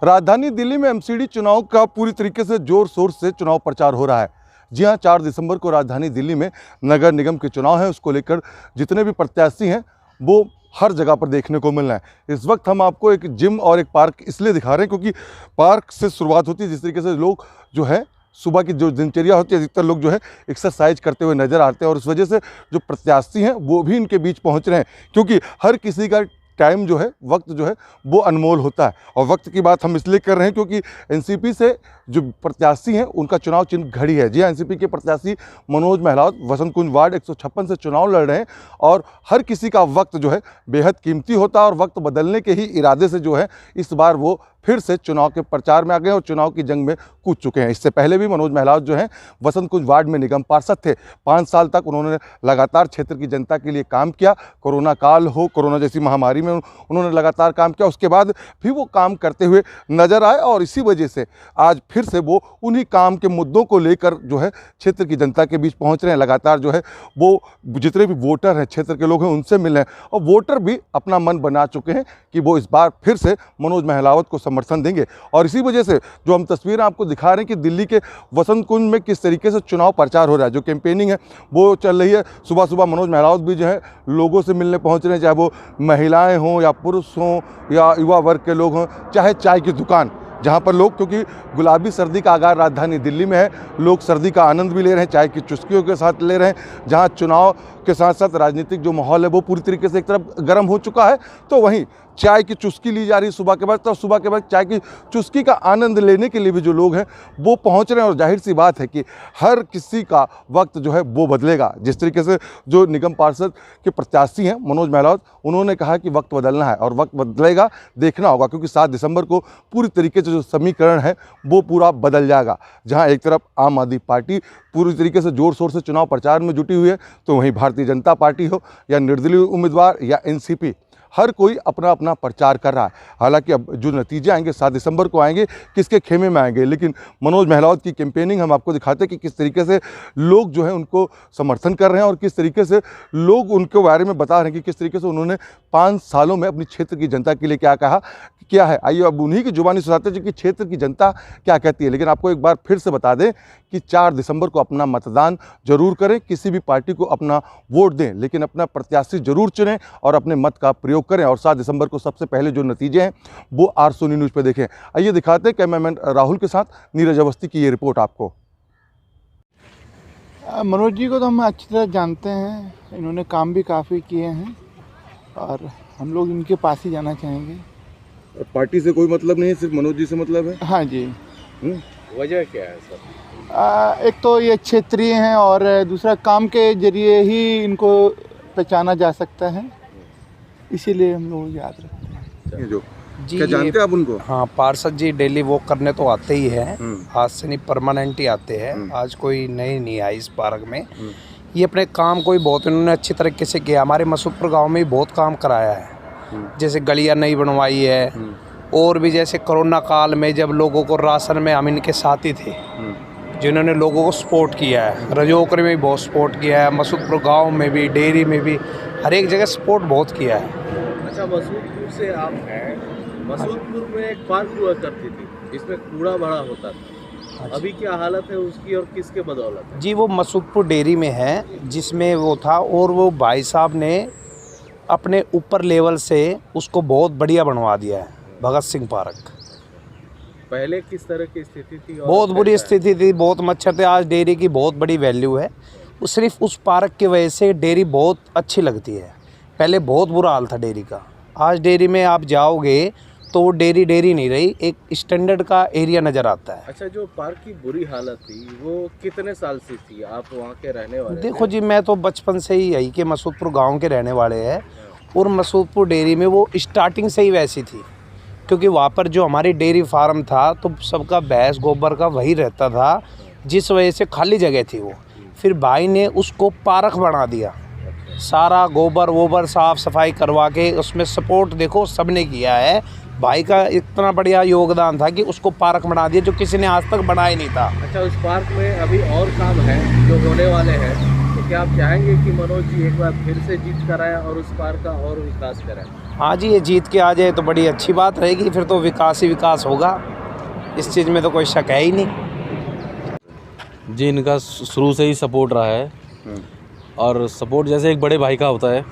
राजधानी दिल्ली में एमसीडी चुनाव का पूरी तरीके से जोर शोर से चुनाव प्रचार हो रहा है। जी हां, 4 दिसंबर को राजधानी दिल्ली में नगर निगम के चुनाव हैं। उसको लेकर जितने भी प्रत्याशी हैं वो हर जगह पर देखने को मिल रहे हैं। इस वक्त हम आपको एक जिम और एक पार्क इसलिए दिखा रहे हैं क्योंकि पार्क से शुरुआत होती है। जिस तरीके से लोग जो है सुबह की जो दिनचर्या होती है, अधिकतर लोग जो है एक्सरसाइज करते हुए नजर आते हैं और इस वजह से जो प्रत्याशी हैं वो भी इनके बीच पहुंच रहे हैं, क्योंकि हर किसी का टाइम जो है, वक्त जो है वो अनमोल होता है। और वक्त की बात हम इसलिए कर रहे हैं क्योंकि एनसीपी से जो प्रत्याशी हैं उनका चुनाव चिन्ह घड़ी है। जी हाँ, एनसीपी के प्रत्याशी मनोज महलावत वसंत कुंज वार्ड 156 से चुनाव लड़ रहे हैं और हर किसी का वक्त जो है बेहद कीमती होता है और वक्त बदलने के ही इरादे से जो है इस बार वो फिर से चुनाव के प्रचार में आ गए और चुनाव की जंग में कूद चुके हैं। इससे पहले भी मनोज महलावत जो हैं वसंत कुंज वार्ड में निगम पार्षद थे। 5 साल तक उन्होंने लगातार क्षेत्र की जनता के लिए काम किया। कोरोना काल हो, कोरोना जैसी महामारी में उन्होंने लगातार काम किया। उसके बाद भी वो काम करते हुए नजर आए और इसी वजह से आज फिर से वो उन्हीं काम के मुद्दों को लेकर जो है क्षेत्र की जनता के बीच पहुंच रहे हैं। लगातार जो है वो जितने भी वोटर हैं, क्षेत्र के लोग हैं, उनसे मिल रहे हैं और वोटर भी अपना मन बना चुके हैं कि वो इस बार फिर से मनोज महलावत को समर्थन देंगे। और इसी वजह से जो हम तस्वीरें आपको दिखा रहे हैं कि दिल्ली के वसंत कुंज में किस तरीके से चुनाव प्रचार हो रहा है, जो कैंपेनिंग है वो चल रही है। सुबह सुबह मनोज महलावत भी जो है लोगों से मिलने पहुंच रहे हैं, चाहे वो महिलाएं हों या पुरुष हों या युवा वर्ग के लोग हों, चाहे चाय की दुकान, जहाँ पर लोग, क्योंकि गुलाबी सर्दी का आगाज राजधानी दिल्ली में है, लोग सर्दी का आनंद भी ले रहे हैं, चाय की चुस्कियों के साथ ले रहे हैं। जहाँ चुनाव के साथ साथ राजनीतिक जो माहौल है वो पूरी तरीके से एक तरफ गर्म हो चुका है, तो वहीं चाय की चुस्की ली जा रही है सुबह के बाद। तो सुबह के बाद चाय की चुस्की का आनंद लेने के लिए भी जो लोग हैं वो पहुंच रहे हैं और जाहिर सी बात है कि हर किसी का वक्त जो है वो बदलेगा। जिस तरीके से जो निगम पार्षद के प्रत्याशी हैं मनोज महलावत, उन्होंने कहा कि वक्त बदलना है और वक्त बदलेगा, देखना होगा, क्योंकि 7 दिसंबर को पूरी तरीके से जो समीकरण है वो पूरा बदल जाएगा। जहाँ एक तरफ आम आदमी पार्टी पूरी तरीके से जोर शोर से चुनाव प्रचार में जुटी हुई है, तो वहीं भारतीय जनता पार्टी हो या निर्दलीय उम्मीदवार या एनसीपी, हर कोई अपना अपना प्रचार कर रहा है। हालांकि अब जो नतीजे आएंगे 7 दिसंबर को आएंगे, किसके खेमे में आएंगे, लेकिन मनोज महलावत की कैंपेनिंग हम आपको दिखाते हैं कि किस तरीके से लोग जो है उनको समर्थन कर रहे हैं और किस तरीके से लोग उनके बारे में बता रहे हैं कि किस तरीके से उन्होंने 5 सालों में अपनी क्षेत्र की जनता के लिए क्या कहा, क्या है। आइए अब उन्हीं की जुबानी सुनाते हैं कि क्षेत्र की जनता क्या कहती है। लेकिन आपको एक बार फिर से बता दें कि 4 दिसंबर को अपना मतदान जरूर करें, किसी भी पार्टी को अपना वोट दें, लेकिन अपना प्रत्याशी जरूर चुनें और अपने मत का प्रयोग करें। और 7 दिसंबर को सबसे पहले जो नतीजे हैं वो आर सोनी न्यूज़ पे देखें। आइए दिखाते हैं कैमरामैन राहुल के साथ नीरज अवस्थी की ये रिपोर्ट आपको। मनोज जी को तो हम अच्छी तरह जानते हैं, इन्होंने काम भी काफ़ी किए हैं और हम लोग इनके पास ही जाना चाहेंगे। पार्टी से कोई मतलब नहीं है, सिर्फ मनोज जी से मतलब है? हाँ जी। वजह क्या है सर? एक तो ये क्षेत्रीय हैं और दूसरा काम के जरिए ही इनको पहचाना जा सकता है, इसीलिए हम लोग याद रखते हैं। जो जी, क्या जानते हैं आप उनको? हाँ, पार्षद जी डेली वॉक करने तो आते ही हैं, आज से नहीं परमानेंट ही आते हैं। आज कोई नए नहीं आई इस पार्क में। ये अपने काम को ही बहुत इन्होंने अच्छी तरीके से किया। हमारे मसूदपुर गांव में भी बहुत काम कराया है, जैसे गलियां नई बनवाई है और भी जैसे कोरोना काल में जब लोगों को राशन में हम इनके साथी थे, जिन्होंने लोगों को सपोर्ट किया है। रजोकर में भी बहुत सपोर्ट किया है, मसूदपुर गांव में भी, डेयरी में भी, हर एक जगह सपोर्ट बहुत किया है। अच्छा, मसूदपुर से आप हैं, मसूदपुर में एक पार्क हुआ करती थी जिसमें कूड़ा भरा होता था, अभी क्या हालत है उसकी और किसके बदौलत है? जी, वो मसूदपुर डेयरी में है जिसमें वो था और वो भाई साहब ने अपने ऊपर लेवल से उसको बहुत बढ़िया बनवा दिया है, भगत सिंह पार्क। पहले किस तरह की स्थिति थी? बहुत बुरी स्थिति थी, बहुत मच्छर थे। आज डेयरी की बहुत बड़ी वैल्यू है। वो सिर्फ उस पार्क की वजह से डेयरी बहुत अच्छी लगती है। पहले बहुत बुरा हाल था डेयरी का। आज डेयरी में आप जाओगे तो वो डेयरी नहीं रही, एक स्टैंडर्ड का एरिया नज़र आता है। अच्छा, जो पार्क की बुरी हालत थी वो कितने साल से थी? आप वहाँ के रहने वाले? देखो जी, मैं तो बचपन से ही यही के मसूदपुर गांव के रहने वाले हैं और मसूदपुर डेयरी में वो स्टार्टिंग से ही वैसी थी, क्योंकि वहाँ पर जो हमारी डेयरी फार्म था तो सबका भैंस गोबर का वही रहता था, जिस वजह से खाली जगह थी वो। फिर भाई ने उसको पार्क बना दिया, सारा गोबर वोबर साफ़ सफाई करवा के उसमें सपोर्ट देखो सबने किया है। भाई का इतना बढ़िया योगदान था कि उसको पार्क बना दिया जो किसी ने आज तक बनाया नहीं था। अच्छा, उस पार्क में अभी और काम है जो होने वाले हैं, तो क्या आप चाहेंगे कि मनोज जी एक बार फिर से जीत कर आए और उस पार्क का और विकास करें? हाँ जी, ये जीत के आ जाए तो बड़ी अच्छी बात रहेगी, फिर तो विकास ही विकास होगा, इस चीज़ में तो कोई शक है ही नहीं। जी, इनका शुरू से ही सपोर्ट रहा है और सपोर्ट जैसे एक बड़े भाई का होता है,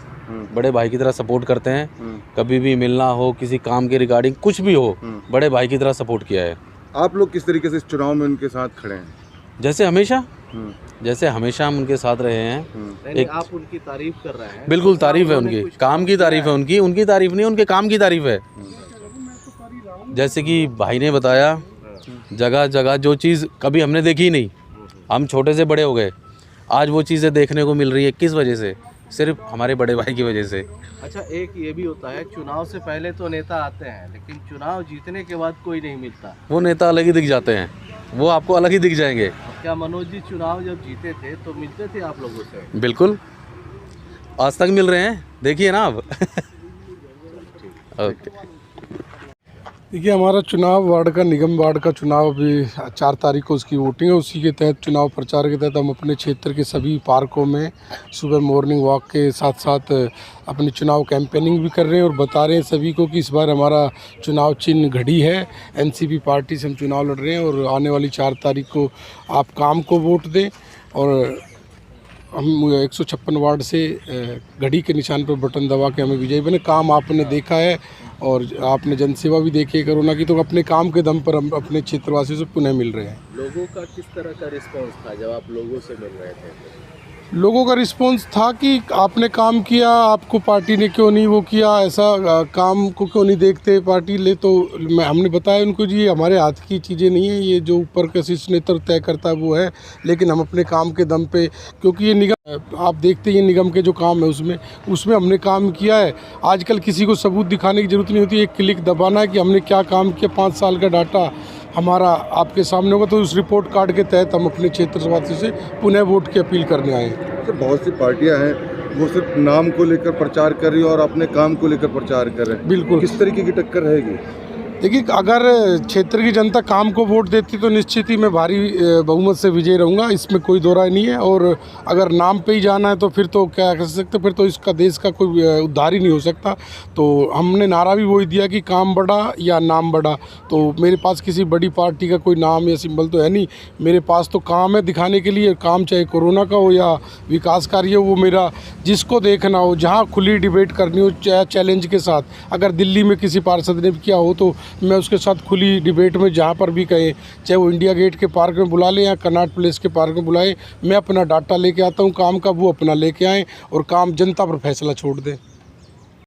बड़े भाई की तरह सपोर्ट करते हैं। कभी भी मिलना हो, किसी काम के रिगार्डिंग कुछ भी हो, बड़े भाई की तरह सपोर्ट किया है। आप लोग किस तरीके से इस चुनाव में उनके साथ खड़े हैं? जैसे हमेशा हम उनके साथ रहे हैं। नहीं, आप उनकी तारीफ कर रहे हैं। बिल्कुल तारीफ है उन्होंने उनकी, कुछ काम की तारीफ है उनकी तारीफ नहीं, उनके काम की तारीफ है। जैसे कि भाई ने बताया, जगह जगह जो चीज़ कभी हमने देखी ही नहीं, हम छोटे से बड़े हो गए, आज वो चीज़ें देखने को मिल रही है। किस वजह से? सिर्फ हमारे बड़े भाई की वजह से। अच्छा, एक ये भी होता है, चुनाव से पहले तो नेता आते हैं, लेकिन चुनाव जीतने के बाद कोई नहीं मिलता। वो नेता अलग ही दिख जाते हैं, वो आपको अलग ही दिख जाएंगे। क्या मनोज जी चुनाव जब जीते थे तो मिलते थे आप लोगों से? बिल्कुल, आज तक मिल रहे हैं, देखिए ना आप। ओके। देखिए, हमारा चुनाव वार्ड का, निगम वार्ड का चुनाव अभी 4 तारीख को उसकी वोटिंग है। उसी के तहत, चुनाव प्रचार के तहत हम अपने क्षेत्र के सभी पार्कों में सुबह मॉर्निंग वॉक के साथ साथ अपनी चुनाव कैंपेनिंग भी कर रहे हैं और बता रहे हैं सभी को कि इस बार हमारा चुनाव चिन्ह घड़ी है। एनसीपी पार्टी से हम चुनाव लड़ रहे हैं और आने वाली 4 तारीख को आप काम को वोट दें। और हम 156 वार्ड से घड़ी के निशान पर बटन दबा के हमें विजयी बने। काम आपने देखा है और आपने जनसेवा भी देखी है कोरोना की, तो अपने काम के दम पर हम अपने क्षेत्रवासियों से पुनः मिल रहे हैं। लोगों का किस तरह का रिस्पांस था जब आप लोगों से मिल रहे थे? लोगों का रिस्पांस था कि आपने काम किया, आपको पार्टी ने क्यों नहीं वो किया, ऐसा काम को क्यों नहीं देखते पार्टी ले। तो हमने बताया उनको, जी हमारे हाथ की चीज़ें नहीं है, ये जो ऊपर का शीर्ष नेतृत्व तय करता है वो है, लेकिन हम अपने काम के दम पे, क्योंकि ये निगम आप देखते हैं, निगम के जो काम है उसमें हमने काम किया है। आजकल किसी को सबूत दिखाने की ज़रूरत नहीं होती, एक क्लिक दबाना है कि हमने क्या काम किया, 5 साल का डाटा हमारा आपके सामने होगा। तो उस रिपोर्ट कार्ड के तहत हम अपने क्षेत्रवासियों से पुनः वोट की अपील करने आए हैं। तो बहुत सी पार्टियां हैं, वो सिर्फ नाम को लेकर प्रचार कर रही है और अपने काम को लेकर प्रचार कर रहे हैं। बिल्कुल, किस तरीके की टक्कर रहेगी? देखिए, अगर क्षेत्र की जनता काम को वोट देती तो निश्चित ही मैं भारी बहुमत से विजयी रहूँगा, इसमें कोई दो राय नहीं है। और अगर नाम पे ही जाना है तो फिर तो क्या कर सकते, फिर तो इसका देश का कोई उद्धार ही नहीं हो सकता। तो हमने नारा भी वही दिया कि काम बड़ा या नाम बड़ा। तो मेरे पास किसी बड़ी पार्टी का कोई नाम या सिंबल तो है नहीं, मेरे पास तो काम है दिखाने के लिए। काम चाहे कोरोना का हो या विकास कार्य हो, वो मेरा जिसको देखना हो, जहाँ खुली डिबेट करनी हो, चाहे चैलेंज के साथ, अगर दिल्ली में किसी पार्षद ने किया हो तो मैं उसके साथ खुली डिबेट में जहाँ पर भी कहें, चाहे वो इंडिया गेट के पार्क में बुला लें या कनॉट प्लेस के पार्क में बुलाएं, मैं अपना डाटा लेके आता हूँ काम का, वो अपना लेके आएँ और काम जनता पर फैसला छोड़ दें।